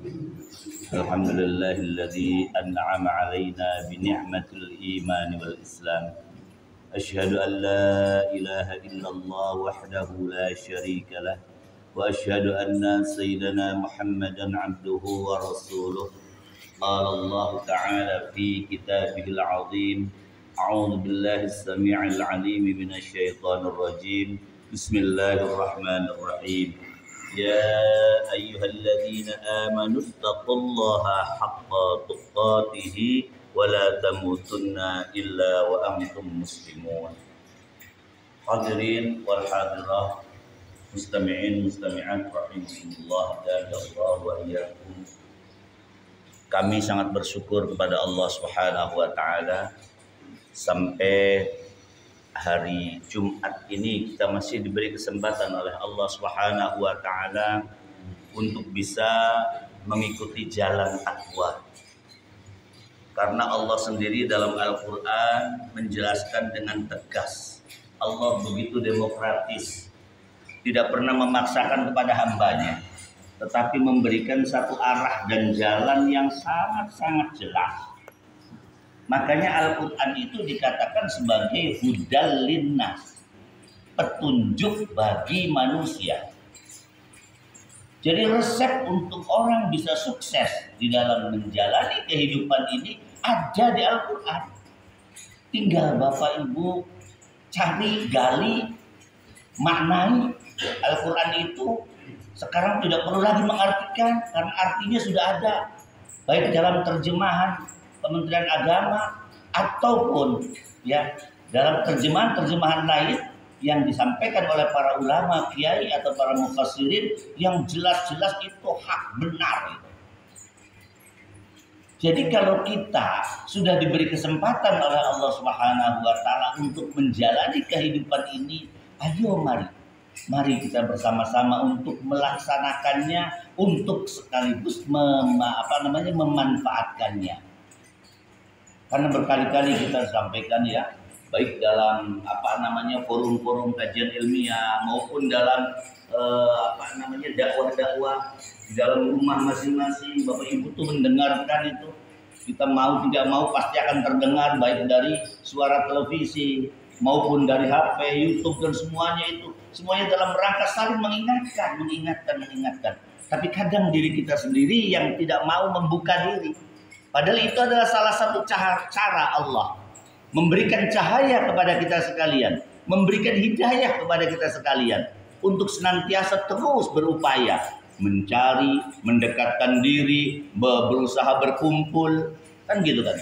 الحمد لله الذي أنعم علينا بنعمة الإيمان والإسلام. أشهد أن لا إله إلا الله وحده لا شريك له، وأشهد أن سيدنا محمدا عبده ورسوله. قال الله تعالى في كتابه العظيم: أعوذ بالله السميع العليم من الشيطان الرجيم. بسم الله الرحمن الرحيم. يا أيها الذين آمنوا اتقوا الله حق تقاته ولا تموتن إلا وأنتم مسلمون. Hadirin wal hadirah, mustami'in mustami'at rahimahumullah, Allah wa iyyakum. Kami sangat bersyukur kepada Allah Subhanahu wa taala sampai hari Jumat ini kita masih diberi kesempatan oleh Allah Subhanahu wa taala untuk bisa mengikuti jalan takwa. Karena Allah sendiri dalam Al-Qur'an menjelaskan dengan tegas. Allah begitu demokratis, tidak pernah memaksakan kepada hambanya, tetapi memberikan satu arah dan jalan yang sangat-sangat jelas. Makanya Al-Quran itu dikatakan sebagai hudal linnas, petunjuk bagi manusia. Jadi resep untuk orang bisa sukses di dalam menjalani kehidupan ini ada di Al-Quran. Tinggal Bapak Ibu cari, gali, maknai. Al-Quran itu sekarang tidak perlu lagi mengartikan karena artinya sudah ada, baik dalam terjemahan Kementerian Agama ataupun ya dalam terjemahan lain yang disampaikan oleh para ulama, kiai atau para mufassirin yang jelas-jelas itu hak benar. Jadi kalau kita sudah diberi kesempatan oleh Allah Subhanahu wa taala untuk menjalani kehidupan ini, ayo mari kita bersama-sama untuk melaksanakannya, untuk sekaligus memanfaatkannya. Karena berkali-kali kita sampaikan ya, baik dalam forum-forum kajian ilmiah maupun dalam dakwah-dakwah di dalam rumah masing-masing, Bapak Ibu tuh mendengarkan itu. Kita mau tidak mau pasti akan terdengar, baik dari suara televisi maupun dari HP, YouTube dan semuanya dalam rangka saling mengingatkan. Tapi kadang diri kita sendiri yang tidak mau membuka diri. Padahal itu adalah salah satu cara Allah memberikan cahaya kepada kita sekalian, memberikan hidayah kepada kita sekalian untuk senantiasa terus berupaya mencari, mendekatkan diri, berusaha berkumpul, kan gitu kan?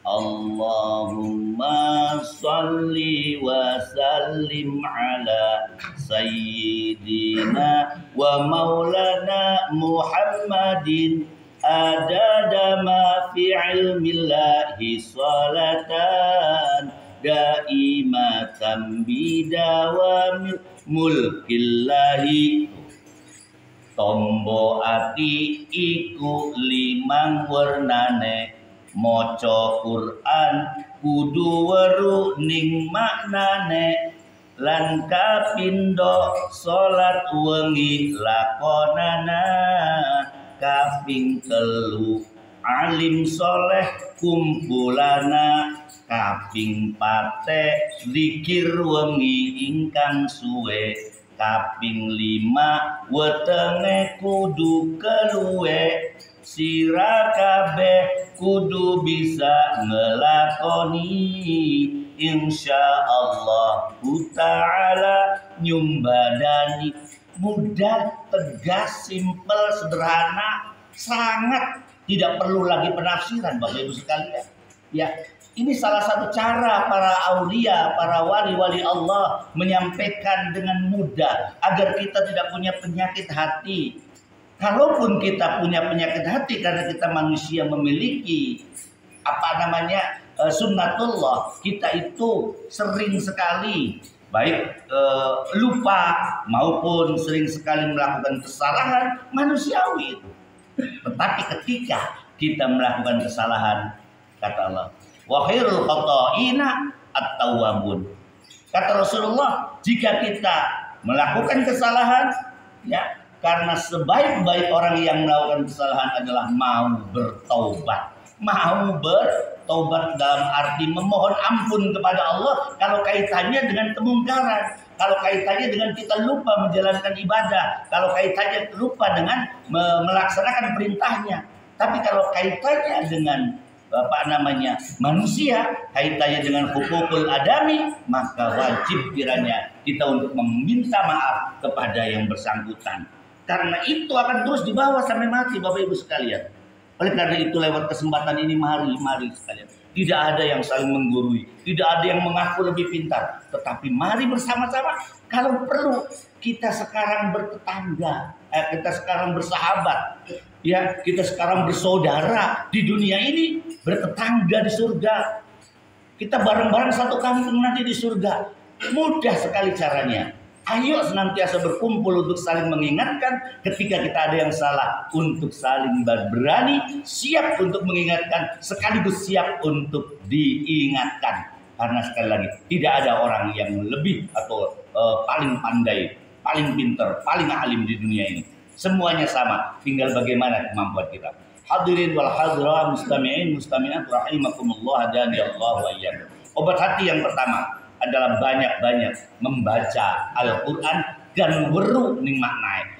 Allahumma sholli wa sallim ala sayyidina wa maulana Muhammadin adada ma fi ilmillahi salatan daimatan bidawamil mulkillahi. Tombo ati iku limang wernane, maca Quran kudu weruh ning maknane, lan kapindo salat wengi lakonana, kaping telu alim soleh kumpulana, kaping pate zikir wengi ingkang suwe, kaping lima wetenge kudu keluwe, sira kabeh kudu bisa ngelakoni, insyaallah ta'ala nyumbadani. Mudah, tegas, simpel, sederhana, sangat tidak perlu lagi penafsiran, Bapak Ibu sekalian. Ya, ini salah satu cara para aulia, para wali-wali Allah menyampaikan dengan mudah agar kita tidak punya penyakit hati. Kalaupun kita punya penyakit hati karena kita manusia memiliki sunnatullah, kita itu sering sekali baik lupa maupun sering sekali melakukan kesalahan manusiawi itu. Tetapi ketika kita melakukan kesalahan, kata Allah, wa khairul khata'ina at-tawwabun. Kata Rasulullah, jika kita melakukan kesalahan, ya Karena sebaik-baik orang yang melakukan kesalahan adalah mau bertaubat. Mau bertaubat dalam arti memohon ampun kepada Allah kalau kaitannya dengan kemungkaran, kalau kaitannya dengan kita lupa menjalankan ibadah, kalau kaitannya lupa dengan melaksanakan perintahnya. Tapi kalau kaitannya dengan manusia, kaitannya dengan hukukul adami, maka wajib kiranya kita untuk meminta maaf kepada yang bersangkutan. Karena itu akan terus dibawa sampai mati, Bapak Ibu sekalian. Oleh karena itu lewat kesempatan ini mari sekalian. Tidak ada yang saling menggurui, tidak ada yang mengaku lebih pintar, tetapi mari bersama-sama. Kalau perlu kita sekarang bertetangga, kita sekarang bersahabat, ya kita sekarang bersaudara di dunia ini, bertetangga di surga. Kita bareng-bareng satu kampung nanti di surga. Mudah sekali caranya. Ayo senantiasa berkumpul untuk saling mengingatkan ketika kita ada yang salah, untuk saling berani, siap untuk mengingatkan, sekaligus siap untuk diingatkan. Karena sekali lagi, tidak ada orang yang lebih atau paling pandai, paling pintar, paling alim di dunia ini. Semuanya sama, tinggal bagaimana kemampuan kita. Hadirin wal hadirat, mustami'in mustami'at rahimakumullah dan ya Allah wa iyyakum. Obat hati yang pertama adalah banyak-banyak membaca Al-Quran dan weruh ning maknai.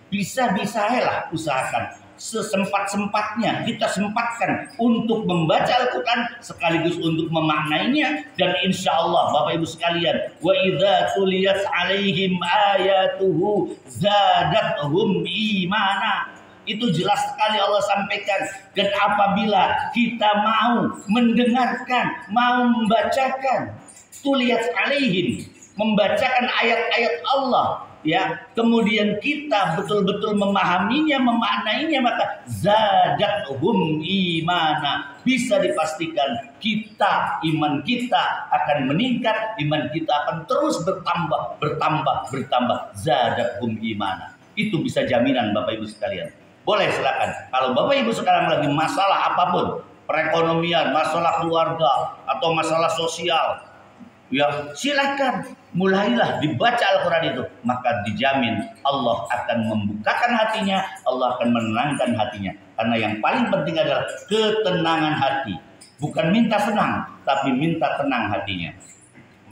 Bisa-bisa lah usahakan sesempat-sempatnya kita sempatkan untuk membaca Al-Quran sekaligus untuk memaknainya, dan insya Allah Bapak Ibu sekalian, wa idza tuliyat alaihim ayatuhu zadathum imana. Itu jelas sekali Allah sampaikan. Dan apabila kita mau mendengarkan, mau membacakan, tuliyat alaihim, membacakan ayat-ayat Allah, ya, kemudian kita betul-betul memahaminya, memaknainya, maka zadathum imana, bisa dipastikan kita, iman kita akan meningkat, iman kita akan terus bertambah, zadathum imana. Itu bisa jaminan Bapak Ibu sekalian. Boleh silakan. Kalau Bapak Ibu sekarang lagi masalah apapun, perekonomian, masalah keluarga atau masalah sosial, ya silakan mulailah dibaca Al-Quran itu, maka dijamin Allah akan membukakan hatinya, Allah akan menenangkan hatinya. Karena yang paling penting adalah ketenangan hati, bukan minta senang, tapi minta tenang hatinya.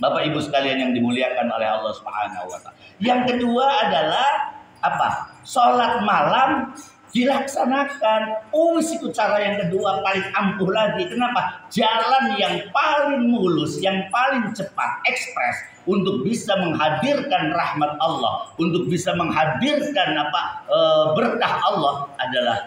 Bapak Ibu sekalian yang dimuliakan oleh Allah Subhanahu wa Ta'ala. Yang kedua adalah apa? Sholat malam dilaksanakan. Itu cara yang kedua paling ampuh lagi. Kenapa? Jalan yang paling mulus, yang paling cepat, ekspres untuk bisa menghadirkan rahmat Allah, untuk bisa menghadirkan berkah Allah adalah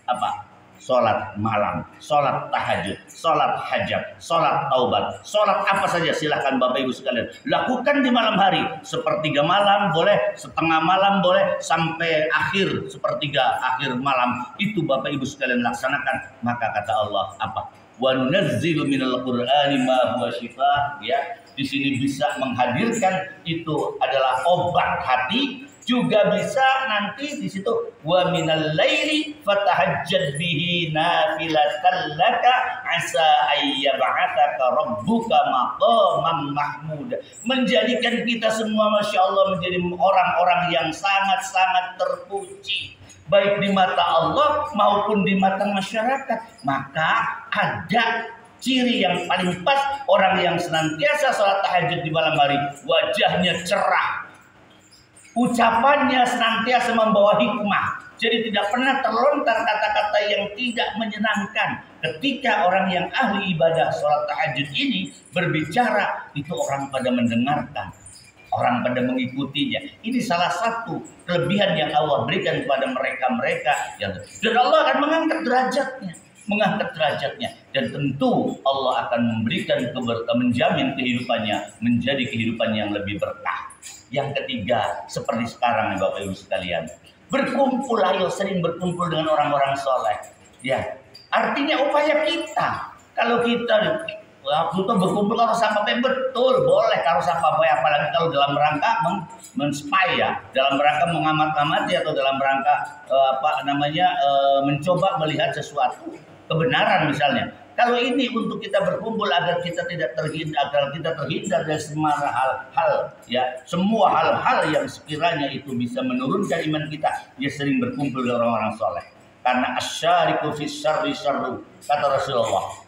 apa? Sholat malam, sholat tahajud, sholat hajat, sholat taubat, sholat apa saja silahkan Bapak Ibu sekalian lakukan di malam hari. Sepertiga malam boleh, setengah malam boleh, sampai akhir sepertiga akhir malam itu Bapak Ibu sekalian laksanakan. Maka kata Allah apa? Wa nunazzilu minal qur'ani ma huwa shifaa, ya. Di sini bisa menghadirkan itu adalah obat hati, juga bisa nanti di situ wa minal laili fatahajjad bihi nafilatan laka asa ayyab'atsaka rabbuka maqaman mahmud. Menjadikan kita semua Masya Allah menjadi orang-orang yang sangat-sangat terpuji, baik di mata Allah maupun di mata masyarakat. Maka ada ciri yang paling pas orang yang senantiasa sholat tahajud di malam hari, wajahnya cerah, ucapannya senantiasa membawa hikmah, jadi tidak pernah terlontar kata-kata yang tidak menyenangkan. Ketika orang yang ahli ibadah sholat tahajud ini berbicara, itu orang pada mendengarkan, orang pada mengikutinya. Ini salah satu kelebihan yang Allah berikan kepada mereka-mereka yang, dan Allah akan mengangkat derajatnya, dan tentu Allah akan memberikan menjamin kehidupannya menjadi kehidupan yang lebih berkah. Yang ketiga, seperti sekarang Bapak Ibu sekalian, berkumpul, ayo sering berkumpul dengan orang-orang soleh, ya. Artinya upaya kita, kalau kita berkumpul kalau sampai betul boleh kalau sampai, apalagi kalau dalam rangka men-spy, ya, dalam rangka mengamat-amati atau dalam rangka mencoba melihat sesuatu kebenaran misalnya. Kalau ini untuk kita berkumpul agar kita tidak terhindar, dari semua hal-hal, ya, semua hal-hal yang sekiranya itu bisa menurunkan iman kita, dia sering berkumpul dengan orang-orang soleh. Karena asyariku fis syarri syarru, kata Rasulullah.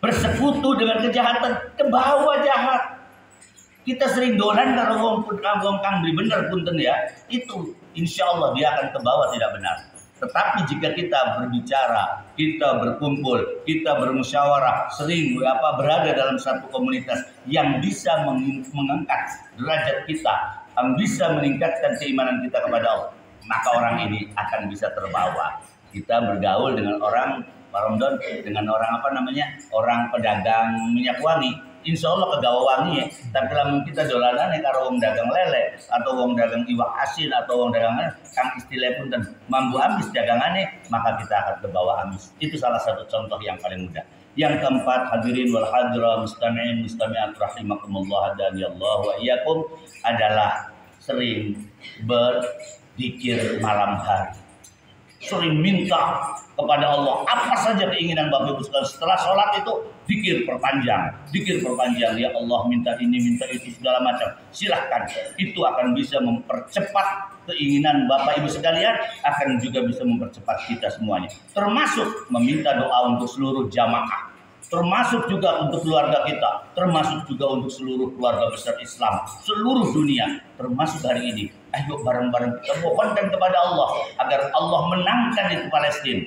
Bersekutu dengan kejahatan, kebawa jahat. Kita sering dolan kalau wong kang beli bener punten ya, itu insya Allah dia akan kebawa tidak benar. Tetapi jika kita berbicara, kita berkumpul, kita bermusyawarah, sering berada dalam satu komunitas yang bisa mengangkat derajat kita, yang bisa meningkatkan keimanan kita kepada Allah, maka orang ini akan bisa terbawa. Kita bergaul dengan orang Ramadan, dengan orang orang pedagang minyak wangi. Insya Allah kegawa wangi ya. Tapi lamun kita dolanan ya karo wong dagang lele atau wong dagang iwak asin atau wong dagang kang istilah pun dan mambu amis dagangannya, maka kita akan terbawa amis. Itu salah satu contoh yang paling mudah. Yang keempat, hadirin wal hadira mustami'in mustami'at rahimakumullah hadaniyallahu wa iyyakum, adalah sering berzikir malam hari. Sering minta kepada Allah apa saja keinginan Bapak Ibu sekalian. Setelah sholat itu zikir perpanjang, ya Allah minta ini minta itu segala macam. Silahkan, itu akan bisa mempercepat keinginan Bapak Ibu sekalian, akan juga bisa mempercepat kita semuanya. Termasuk meminta doa untuk seluruh jamaah, termasuk juga untuk keluarga kita, termasuk juga untuk seluruh keluarga besar Islam seluruh dunia, termasuk hari ini. Ayo bareng-bareng kita mohonkan kepada Allah agar Allah menangkan itu Palestina.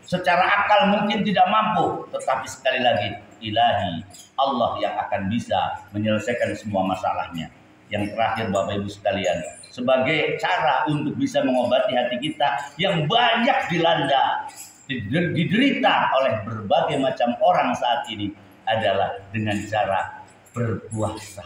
Secara akal mungkin tidak mampu, tetapi sekali lagi ilahi, Allah yang akan bisa menyelesaikan semua masalahnya. Yang terakhir Bapak Ibu sekalian, sebagai cara untuk bisa mengobati hati kita yang banyak dilanda, diderita oleh berbagai macam orang saat ini, adalah dengan cara berpuasa.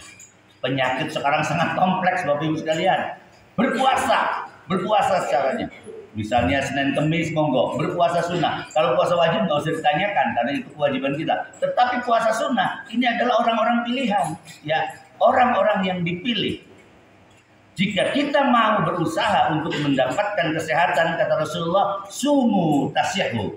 Penyakit sekarang sangat kompleks Bapak Ibu sekalian. Berpuasa caranya. Misalnya Senin Kemis monggo, berpuasa sunnah. Kalau puasa wajib nggak usah ditanyakan karena itu kewajiban kita. Tetapi puasa sunnah ini adalah orang-orang pilihan, ya, orang-orang yang dipilih. Jika kita mau berusaha untuk mendapatkan kesehatan, kata Rasulullah, sumu tasyahu.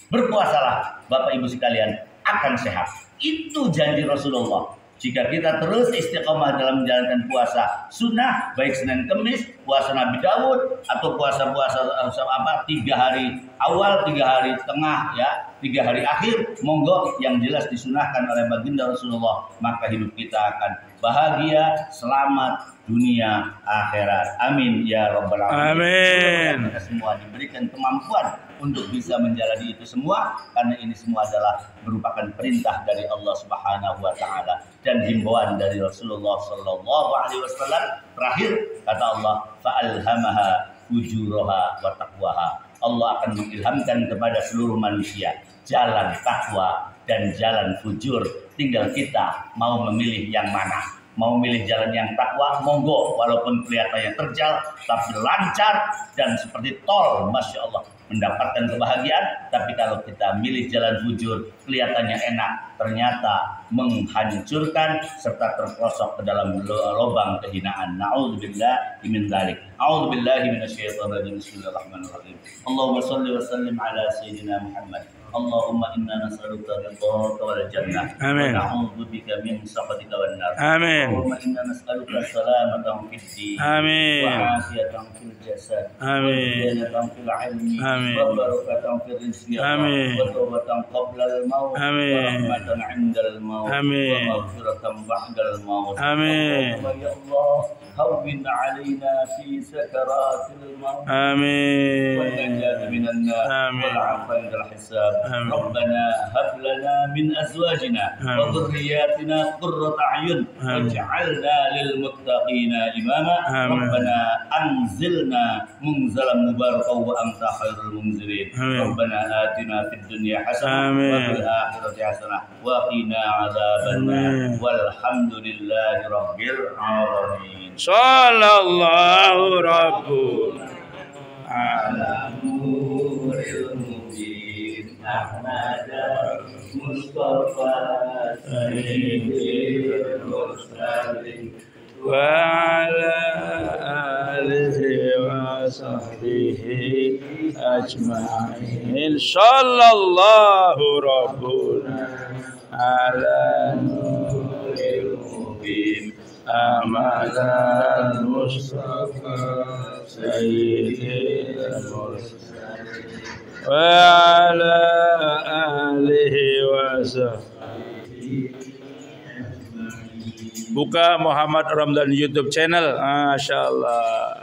Berpuasalah Bapak Ibu sekalian, akan sehat. Itu janji Rasulullah. Jika kita terus istiqomah dalam menjalankan puasa sunnah, baik Senin Kemis, puasa Nabi Daud, atau puasa-puasa 3 hari awal, 3 hari tengah, ya, 3 hari akhir, monggo yang jelas disunahkan oleh baginda Rasulullah, maka hidup kita akan bahagia, selamat dunia akhirat. Amin ya rabbal alamin. Kita semua diberikan kemampuan untuk bisa menjalani itu semua, karena ini semua adalah merupakan perintah dari Allah Subhanahu wa taala dan himbauan dari Rasulullah sallallahu alaihi wasallam. Terakhir kata Allah, fa'alhamaha fujuraha wa taqwaha. Allah akan mengilhamkan kepada seluruh manusia jalan takwa dan jalan fujur. Tinggal kita mau memilih yang mana. Mau milih jalan yang takwa, monggo, walaupun kelihatannya terjal, tapi lancar dan seperti tol, Masya Allah, mendapatkan kebahagiaan. Tapi kalau kita milih jalan fujur, kelihatannya enak, ternyata menghancurkan serta terperosok ke dalam lubang kehinaan. Na'udzubillah min dzalik. A'udzubillahi minasyaitonir rajim. Bismillahirrahmanirrahim. Allahumma shalli wa sallim ala sayyidina Muhammad. Allahumma inna nas'aluka ridhaka wal jannah. Amin. Wa na'udzu bika min sakhatika wan nar. Amin. Allahumma inna nas'aluka salamatan fid din. Amin. Wa afiyatan fil jasad. Amin. Wa zinatan fil 'ilmi. Amin. Wa barakatan fil rizqi. Amin. Wa tawbatan qabla al-maut. Amin. Wa rahmatan 'inda al-maut. Amin. Wa maghfiratan ba'da al-maut. Amin. Ya Allah, hawwin 'alaina fi sakaratil maut. Amin. Wa najat minan nar. Amin. Wal 'afwa 'inda al-hisab. ربنا هب لنا من أزواجنا وذرياتنا قرة أعين واجعلنا للمتقين إماما ربنا أنزلنا منزلا مباركا وأنت خير المنزلين ربنا آتنا في الدنيا حسنة وفي الآخرة حسنة وقنا عذاب النار والحمد لله رب العالمين صلى الله ربنا على نور أحمد مصطفى سيد المرسلين وعلى آله وصحبه وصحبه أجمعين صلى الله ربنا على نور المبين أحمد المصطفى سيد المرسلين وعلى آله وصحبه. Buka Muhammad Ramdan YouTube channel, Masya Allah.